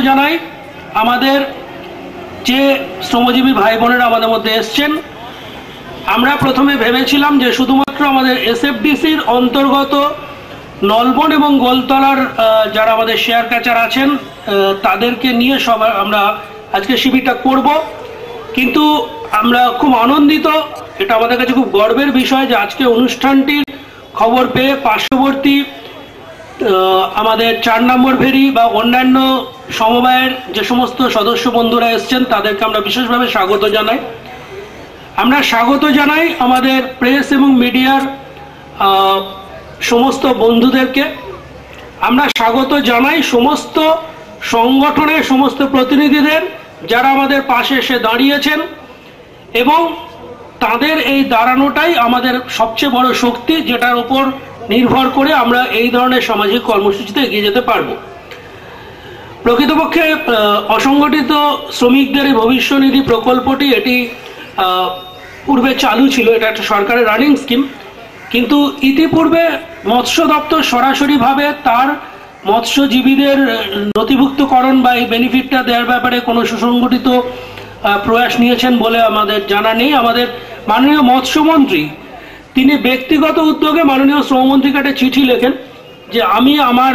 জানাই আমাদের যে শ্রমজীবী ভাই বোনেরা আমাদের মধ্যে এসছেন। আমরা প্রথমে ভেবেছিলাম যে শুধুমাত্র আমাদের এসএফডিসির অন্তর্গত নলবন এবং গোলতলার যারা আমাদের শেয়ার ক্যাচার আছেন তাদেরকে নিয়ে সব আমরা আজকে শিবিরটা করব, কিন্তু আমরা খুব আনন্দিত, এটা আমাদের কাছে খুব গর্বের বিষয় যে আজকে অনুষ্ঠানটির খবর পেয়ে পার্শ্ববর্তী আমাদের 4 নম্বর ভেরি বা অন্যান্য সমবায়ের যে সমস্ত সদস্য বন্ধুরা এসছেন তাদেরকে আমরা বিশেষভাবে স্বাগত জানাই। আমরা স্বাগত জানাই আমাদের প্রেস এবং মিডিয়ার সমস্ত বন্ধুদেরকে। আমরা স্বাগত জানাই সমস্ত সংগঠনের সমস্ত প্রতিনিধিদের যারা আমাদের পাশে এসে দাঁড়িয়েছেন, এবং তাদের এই দাঁড়ানোটাই আমাদের সবচেয়ে বড় শক্তি, যেটার উপর নির্ভর করে আমরা এই ধরনের সামাজিক কর্মসূচিতে এগিয়ে যেতে পারব। প্রকৃতপক্ষে অসংগঠিত শ্রমিকদের এই ভবিষ্যনিধি প্রকল্পটি এটি পূর্বে চালু ছিল, এটা একটা সরকারের রানিং স্কিম, কিন্তু ইতিপূর্বে মৎস্য দপ্তর সরাসরিভাবে তার মৎস্যজীবীদের নথিভুক্তকরণ বা এই বেনিফিটটা দেওয়ার ব্যাপারে কোনো সুসংগঠিত প্রয়াস নিয়েছেন বলে আমাদের জানা নেই। আমাদের মাননীয় মৎস্যমন্ত্রী তিনি ব্যক্তিগত উদ্যোগে মাননীয় শ্রমমন্ত্রীকে একটা চিঠি লেখেন যে আমি আমার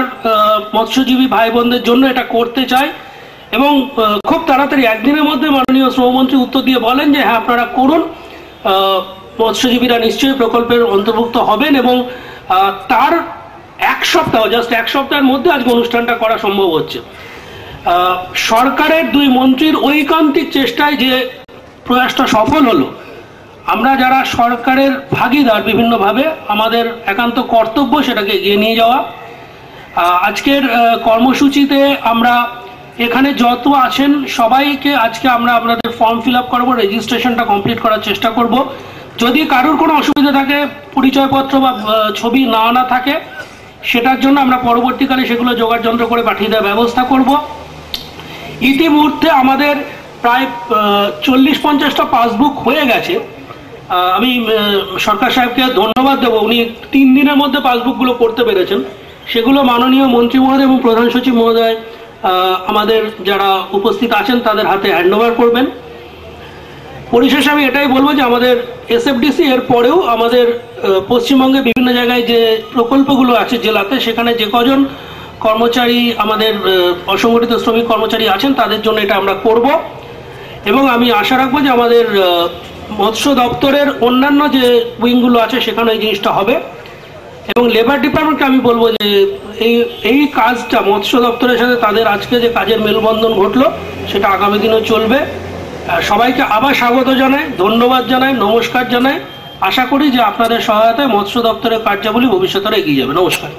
মৎস্যজীবী ভাই বোনদের জন্য এটা করতে চাই, এবং খুব তাড়াতাড়ি একদিনের মধ্যে মাননীয় শ্রমমন্ত্রী উত্তর দিয়ে বলেন যে হ্যাঁ আপনারা করুন, মৎস্যজীবীরা নিশ্চয়ই প্রকল্পের অন্তর্ভুক্ত হবেন, এবং তার জাস্ট এক সপ্তাহের মধ্যে আজকে অনুষ্ঠানটা করা সম্ভব হচ্ছে। সরকারের 2 মন্ত্রীর ঐকান্তিক চেষ্টায় যে প্রয়াসটা সফল হলো, আমরা যারা সরকারের ভাগীদার বিভিন্নভাবে আমাদের একান্ত কর্তব্য সেটাকে এগিয়ে নিয়ে যাওয়া। আজকের কর্মসূচিতে আমরা এখানে যত আছেন সবাইকে আজকে আমরা আপনাদের ফর্ম ফিল আপ করবো, রেজিস্ট্রেশনটা কমপ্লিট করার চেষ্টা করব। যদি কারোর কোনো অসুবিধা থাকে, পরিচয়পত্র বা ছবি না আনা থাকে, সেটার জন্য আমরা পরবর্তীকালে সেগুলো জোগাড় যন্ত্র করে পাঠিয়ে দেওয়ার ব্যবস্থা করব। ইতিমধ্যে আমাদের প্রায় 40-50টা পাসবুক হয়ে গেছে। আমি সরকার সাহেবকে ধন্যবাদ দেবো, উনি 3 দিনের মধ্যে পাসবুকগুলো করতে পেরেছেন। সেগুলো মাননীয় মন্ত্রী মহোদয় এবং প্রধান সচিব মহোদয় আমাদের যারা উপস্থিত আছেন তাদের হাতে হ্যান্ডওভার করবেন। পরিশেষে আমি এটাই বলবো যে আমাদের এসএফডিসি এর পরেও আমাদের পশ্চিমবঙ্গে বিভিন্ন জায়গায় যে প্রকল্পগুলো আছে জেলাতে, সেখানে যে কজন কর্মচারী আমাদের অসংগঠিত শ্রমিক কর্মচারী আছেন তাদের জন্য এটা আমরা করব, এবং আমি আশা রাখবো যে আমাদের মৎস্য দপ্তরের অন্যান্য যে উইংগুলো আছে সেখানে এই জিনিসটা হবে। এবং লেবার ডিপার্টমেন্টকে আমি বলবো যে এই কাজটা মৎস্য দপ্তরের সাথে তাদের আজকে যে কাজের মেলবন্ধন ঘটলো সেটা আগামী দিনেও চলবে। সবাইকে আবার স্বাগত জানাই, ধন্যবাদ জানাই, নমস্কার জানাই। আশা করি যে আপনাদের সহায়তায় মৎস্য দপ্তরের কার্যাবলী ভবিষ্যতে এগিয়ে যাবে। নমস্কার।